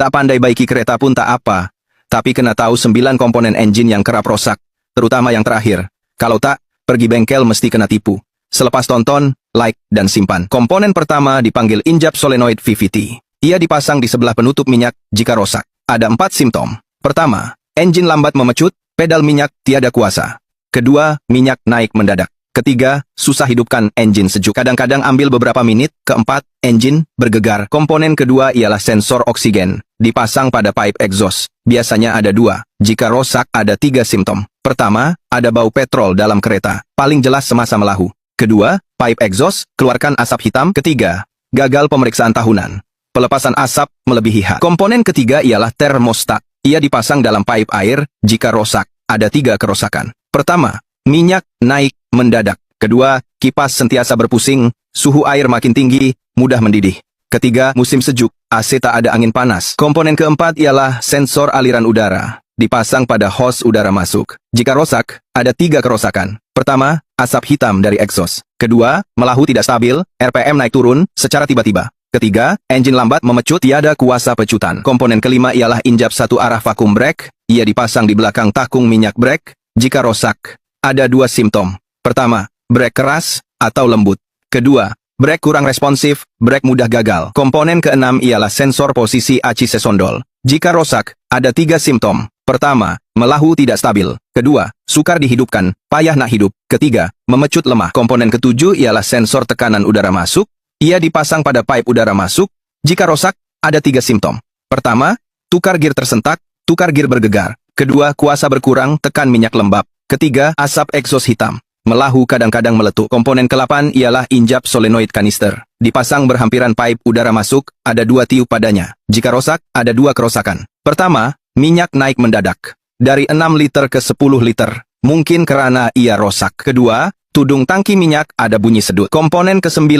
Tak pandai baiki kereta pun tak apa, tapi kena tahu 9 komponen engine yang kerap rosak, terutama yang terakhir. Kalau tak, pergi bengkel mesti kena tipu. Selepas tonton, like dan simpan. Komponen pertama dipanggil injap solenoid VVT. Ia dipasang di sebelah penutup minyak jika rosak. Ada 4 simptom. Pertama, engine lambat memecut, pedal minyak tiada kuasa. Kedua, minyak naik mendadak. Ketiga, susah hidupkan engine sejuk. Kadang-kadang ambil beberapa menit. Keempat, engine bergegar. Komponen kedua ialah sensor oksigen. Dipasang pada pipe exhaust. Biasanya ada 2. Jika rosak, ada 3 simptom. Pertama, ada bau petrol dalam kereta. Paling jelas semasa melahu. Kedua, pipe exhaust keluarkan asap hitam. Ketiga, gagal pemeriksaan tahunan. Pelepasan asap melebihi had. Komponen ketiga ialah termostat. Ia dipasang dalam pipe air. Jika rosak, ada 3 kerosakan. Pertama, minyak naik mendadak. Kedua, kipas sentiasa berpusing, suhu air makin tinggi, mudah mendidih. Ketiga, musim sejuk, AC tak ada angin panas. Komponen keempat ialah sensor aliran udara. Dipasang pada hos udara masuk. Jika rosak, ada 3 kerosakan. Pertama, asap hitam dari exhaust. Kedua, melahu tidak stabil, RPM naik turun secara tiba-tiba. Ketiga, engine lambat memecut, tiada kuasa pecutan. Komponen kelima ialah injap satu arah vacuum brake. Ia dipasang di belakang takung minyak brake. Jika rosak, ada 2 simptom. Pertama, brake keras atau lembut. Kedua, brake kurang responsif, brake mudah gagal. Komponen keenam ialah sensor posisi aci sesondol. Jika rosak, ada 3 simptom. Pertama, melahu tidak stabil. Kedua, sukar dihidupkan, payah nak hidup. Ketiga, memecut lemah. Komponen ketujuh ialah sensor tekanan udara masuk. Ia dipasang pada pipe udara masuk. Jika rosak, ada 3 simptom. Pertama, tukar gear tersentak, tukar gear bergegar. Kedua, kuasa berkurang, tekan minyak lembab. Ketiga, asap exhaust hitam. Melahu kadang-kadang meletup. Komponen ke-8 ialah injap solenoid kanister. Dipasang berhampiran pipe udara masuk, ada 2 tiup padanya. Jika rosak, ada 2 kerosakan. Pertama, minyak naik mendadak. Dari 6 liter ke 10 liter. Mungkin karena ia rosak. Kedua, tudung tangki minyak ada bunyi sedut. Komponen ke-9,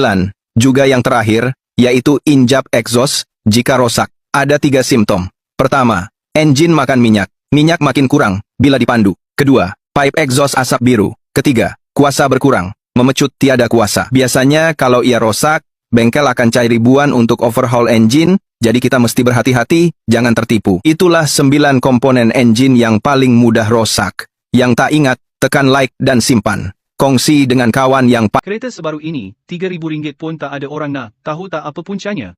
juga yang terakhir, yaitu injap exhaust. Jika rosak, ada 3 simptom. Pertama, engine makan minyak. Minyak makin kurang bila dipandu. Kedua, pipe exhaust asap biru. Ketiga, kuasa berkurang, memecut tiada kuasa. Biasanya kalau ia rosak, bengkel akan cari ribuan untuk overhaul engine, jadi kita mesti berhati-hati, jangan tertipu. Itulah 9 komponen engine yang paling mudah rosak. Yang tak ingat, tekan like dan simpan. Kongsi dengan kawan yang Kereta sebaru ini, RM3,000 pun tak ada orang nak tahu tak apa puncanya.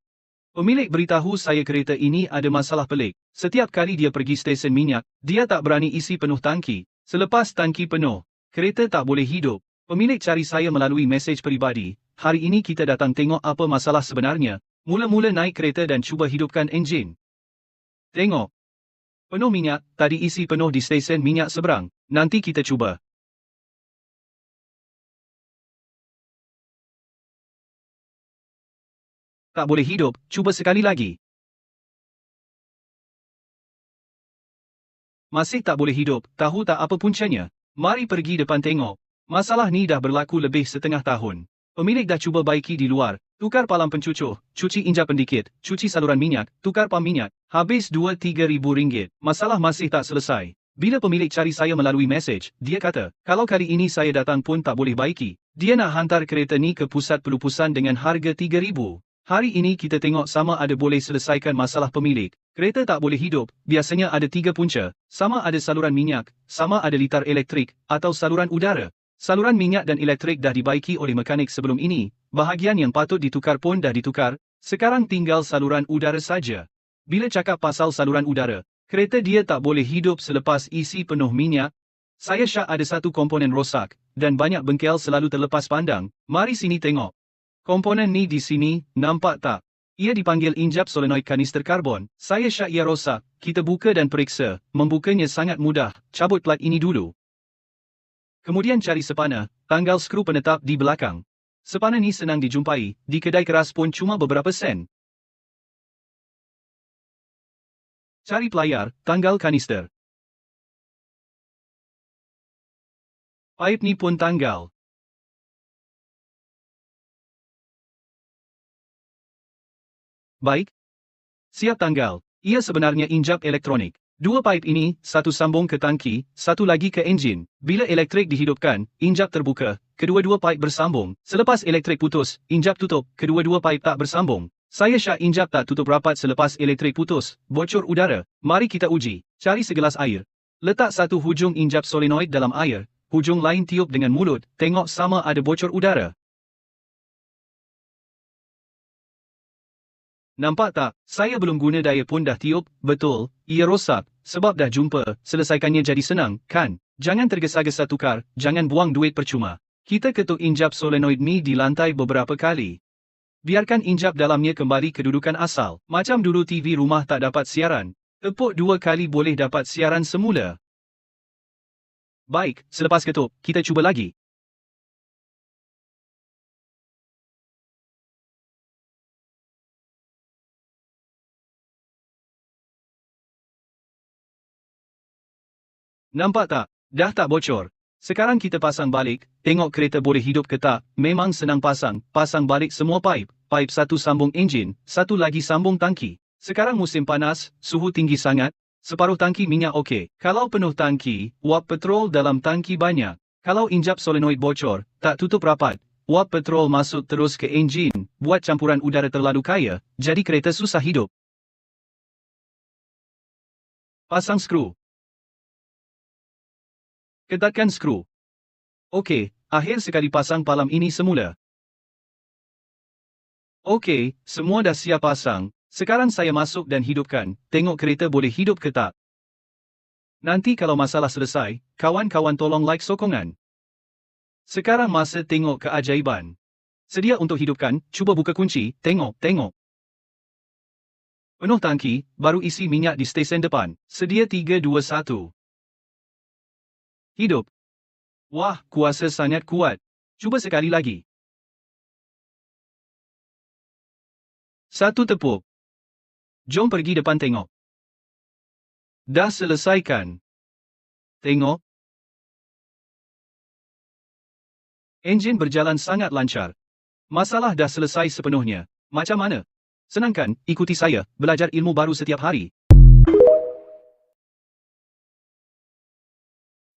Pemilik beritahu saya kereta ini ada masalah pelik. Setiap kali dia pergi stesen minyak, dia tak berani isi penuh tangki. Selepas tangki penuh, kereta tak boleh hidup. Pemilik cari saya melalui mesej peribadi. Hari ini kita datang tengok apa masalah sebenarnya. Mula-mula naik kereta dan cuba hidupkan enjin. Tengok. Penuh minyak, tadi isi penuh di stesen minyak seberang. Nanti kita cuba. Tak boleh hidup, cuba sekali lagi. Masih tak boleh hidup, tahu tak apa puncanya? Mari pergi depan tengok. Masalah ni dah berlaku lebih setengah tahun. Pemilik dah cuba baiki di luar, tukar palang pencucur, cuci injap pendikit, cuci saluran minyak, tukar pam minyak, habis 2-3 ribu ringgit. Masalah masih tak selesai. Bila pemilik cari saya melalui mesej, dia kata, kalau kali ini saya datang pun tak boleh baiki. Dia nak hantar kereta ni ke pusat pelupusan dengan harga 3,000. Hari ini kita tengok sama ada boleh selesaikan masalah pemilik. Kereta tak boleh hidup, biasanya ada 3 punca. Sama ada saluran minyak, sama ada litar elektrik, atau saluran udara. Saluran minyak dan elektrik dah dibaiki oleh mekanik sebelum ini. Bahagian yang patut ditukar pun dah ditukar. Sekarang tinggal saluran udara saja. Bila cakap pasal saluran udara, kereta dia tak boleh hidup selepas isi penuh minyak. Saya syak ada 1 komponen rosak, dan banyak bengkel selalu terlepas pandang. Mari sini tengok. Komponen ni di sini, nampak tak? Ia dipanggil injap solenoid kanister karbon. Saya syak ia rosak. Kita buka dan periksa. Membukanya sangat mudah. Cabut plat ini dulu. Kemudian cari sepana, tanggal skru penetap di belakang. Sepana ni senang dijumpai, di kedai keras pun cuma beberapa sen. Cari pelayar, tanggal kanister. Pipe ni pun tanggal. Baik. Siap tanggal. Ia sebenarnya injap elektronik. 2 pipe ini, satu sambung ke tangki, satu lagi ke enjin. Bila elektrik dihidupkan, injap terbuka, kedua-dua pipe bersambung. Selepas elektrik putus, injap tutup, kedua-dua pipe tak bersambung. Saya Syah injap tak tutup rapat selepas elektrik putus, bocor udara. Mari kita uji. Cari segelas air. Letak satu hujung injap solenoid dalam air, hujung lain tiup dengan mulut, tengok sama ada bocor udara. Nampak tak? Saya belum guna daya pun dah tiup, betul, ia rosak, sebab dah jumpa, selesaikannya jadi senang, kan? Jangan tergesa-gesa tukar, jangan buang duit percuma. Kita ketuk injap solenoid ni di lantai beberapa kali. Biarkan injap dalamnya kembali kedudukan asal. Macam dulu TV rumah tak dapat siaran. Tepuk 2 kali boleh dapat siaran semula. Baik, selepas ketuk, kita cuba lagi. Nampak tak? Dah tak bocor. Sekarang kita pasang balik, tengok kereta boleh hidup ke tak, memang senang pasang balik semua pipe satu sambung enjin, satu lagi sambung tangki. Sekarang musim panas, suhu tinggi sangat, separuh tangki minyak okey. Kalau penuh tangki, wap petrol dalam tangki banyak. Kalau injap solenoid bocor, tak tutup rapat, wap petrol masuk terus ke enjin, buat campuran udara terlalu kaya, jadi kereta susah hidup. Pasang skru. Ketatkan skru. Okey, akhir sekali pasang palam ini semula. Okey, semua dah siap pasang. Sekarang saya masuk dan hidupkan, tengok kereta boleh hidup ke tak. Nanti kalau masalah selesai, kawan-kawan tolong like sokongan. Sekarang masa tengok keajaiban. Sedia untuk hidupkan, cuba buka kunci, tengok. Penuh tangki, baru isi minyak di stesen depan. Sedia 3, 2, 1. Hidup. Wah, kuasa sangat kuat. Cuba sekali lagi. Satu tepuk. Jom pergi depan tengok. Dah selesaikan. Tengok. Enjin berjalan sangat lancar. Masalah dah selesai sepenuhnya. Macam mana? Senang kan? Ikuti saya, belajar ilmu baru setiap hari.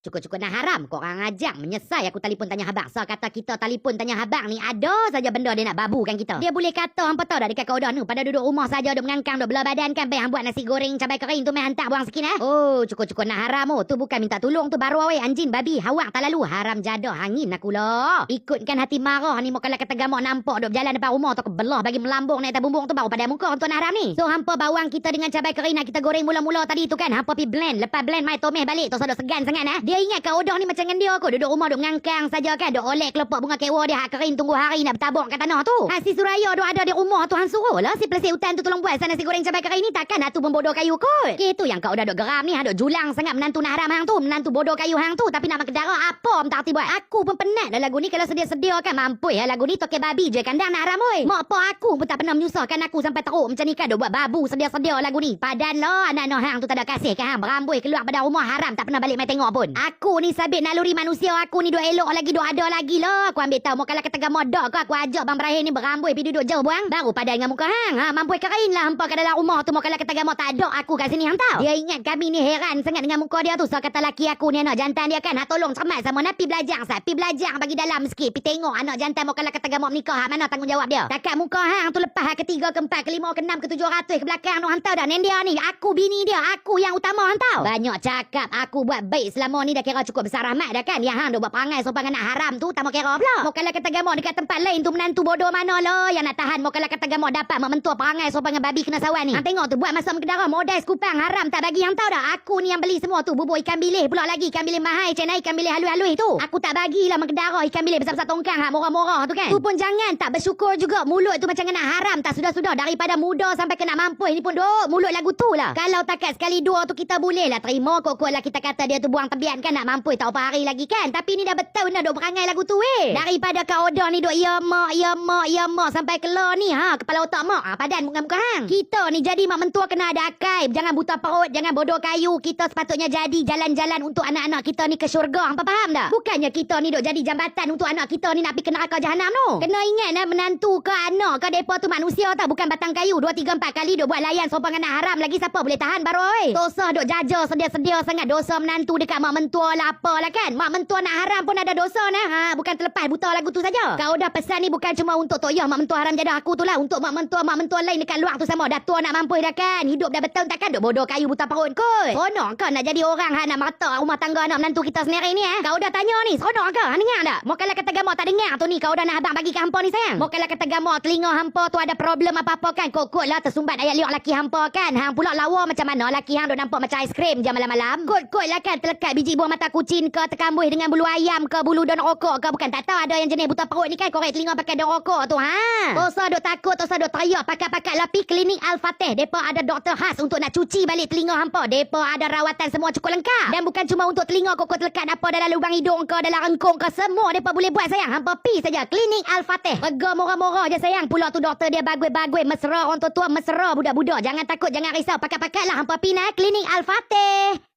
Cukup-cukup nak haram korang ajak menyesai aku telefon tanya habang. So kata kita telefon tanya habang ni ada saja benda dia nak babukan kita. Dia boleh kata hampa tahu dah dekat kau dah ni pada duduk rumah saja duk mengangkang duk belah badan kan hang buat nasi goreng cabai kering tu main hantar buang sikit Oh, cukup-cukup nak haram tu bukan minta tolong tu baru awet anjing babi hawak tak lalu haram jadah hangin aku lah. Ikutkan hati marah ni mau kalau kata gamak nampak duk berjalan depan rumah tu kebelah bagi melambung naik atas bumbung tu baru pada muka tu nak haram ni. So hampa bawang kita dengan cabai kering nak kita goreng mula-mula tadi tu kan hampa pi blend lepas blend mai tomeh balik tu sadok segan sangat Dia ingat kau dah ni macam dengan dia aku duduk rumah duk ngangkang saja kan duk olek kelopak bunga kewa dia hak kering tunggu hari nak bertabur kat tanah tu. Si Suraya duk ada di rumah tu hang suruh lah si pelesik hutan tu tolong buat sana nasi goreng cabai kering ni takkan tu pembodoh kayu kot. Gitu yang kau dah duk geram ni duk julang sangat menantu nak haram hang tu menantu bodoh kayu hang tu tapi nak makan darah apa tak arti buat. Aku pun penat dah lagu ni kalau sedia-sedia kan mampus lagu ni toke babi je kandang nak haram oi. Mak apa aku pun tak pernah menyusahkan aku sampai teruk macam ni kan duk buat babu sedia-sedia lagu ni. Padan lah anak-anak hang tu tak ada kasih kan hang beramboi keluar pada rumah haram tak pernah balik mai tengok pun. Aku ni sabit naluri manusia aku ni duk elok lagi duk ada lagi lah. Aku ambil tahu mau kalau kata gamodak ke aku ajak bang Ibrahim ni beramboi pergi duduk jauh buang baru padan dengan muka hang. Mampus kerain lah hampa kat dalam rumah tu mau kalau kata gamok tak ada aku kat sini hang tahu. Dia ingat kami ni heran sangat dengan muka dia tu. So kata laki aku ni anak jantan dia kan tolong cermat sama nak pi belajar pi belajar bagi dalam sikit pi tengok anak jantan mau kalau kata gamok menikah hak mana tanggungjawab dia. Takat muka hang tu lepas hak ketiga keempat kelima keenam ke-700 ke belakang tu hang tahu dah dia ni aku bini dia aku yang utama hang tahu. Banyak cakap aku buat baik selama ni dah kira cukup besar rahmat dah kan. Yang hang duk buat perangai sopan anak haram tu tak mau kira pula. Mau kalau kata gamok dekat tempat lain tu menantu bodoh mana lah yang nak tahan. Mau kalau kata gamok dapat mentua perangai sopan dengan babi kena sawan ni. Hang tengok tu buat masa menkedara modal sekupang haram tak bagi hang tahu dah. Aku ni yang beli semua tu bubur ikan bilih pula lagi ikan bilih mahal cenai ikan bilih halus-halus tu. Aku tak bagilah menkedara ikan bilih besar-besar tongkang hak murah-murah tu kan. Tu pun jangan tak bersyukur juga mulut tu macam nak haram tak sudah-sudah daripada muda sampai kena mampus ni pun duk mulut lagu tu lah. Kalau takat sekali dua tu kita boleh lah terima kok lah kita kata dia tu buang tebian kan nak mampus tak apa hari lagi kan. Tapi ni dah betul dah duk perangai lagu tu daripada kau order ni duk ya mak sampai kelar ni kepala otak mak padan muka hang. Kita ni jadi mak mentua kena ada akal. Jangan buta perut jangan bodoh kayu. Kita sepatutnya jadi jalan-jalan untuk anak-anak kita ni ke syurga. Hang faham dah? Bukannya kita ni duk jadi jambatan untuk anak kita ni nak pergi ke neraka jahanam tu. Kena ingat menantu ke anak ke depa tu manusia tau bukan batang kayu. 2 3 4 kali duk buat layan sopan anak haram lagi siapa boleh tahan baru oi. Dosa duk jaja sedia-sedia sangat dosa menantu dekat mak mentua lah apalah kan. Mak mentua nak haram pun ada dosa nah. Ha, bukan terlepas buta lagu tu saja. Kau dah pesan ni bukan cuma untuk Tok Yah mak mentua haram jadah aku tu lah. Untuk mak mentua lain dekat luar tu sama. Dah tua nak mampu dah kan. Hidup dah betul takkan duk bodoh kayu buta perut kot. Seronok kau nak jadi orang nak mata rumah tangga anak menantu kita sendiri ni Kau dah tanya ni, seronok ke? Dengar tak? Mau kalau kata gamau tak dengar tu ni, kau dah nak abang bagi ke hampa ni sayang. Mau kalau kata gamau telinga hampa tu ada problem apa-apa kan, kot-kot lah tersumbat ayat liok laki hampa kan. Hang pula lawa macam mana laki hang duk nampak macam aiskrim je malam-malam. Kot-kot lah kan terlekat biji buah mata kucing ke, terkambuh dengan bulu ayam ke, bulu daun rokok ke. Bukan tak tahu ada yang jenis buta perut ni kan, korek telinga pakai daun rokok tu Tak usah duk takut, tak usah duk teriak. Pakat-pakat lapi klinik Al-Fatih. Depa ada doktor khas untuk nak cuci balik telinga hampa. Depa ada rawatan semua cukup lengkap. Dan bukan cuma untuk telinga kokot lekat apa dalam lubang hidung ke, dalam engkong ke, semua depa boleh buat sayang. Hampa pi saja klinik Al-Fatih. Harga murah-murah je sayang. Pula tu doktor dia bagus-bagus, mesra orang tua-tua, mesra budak-budak. Jangan takut, jangan risau. Pakat-pakat lah hampa pi klinik Al-Fatih.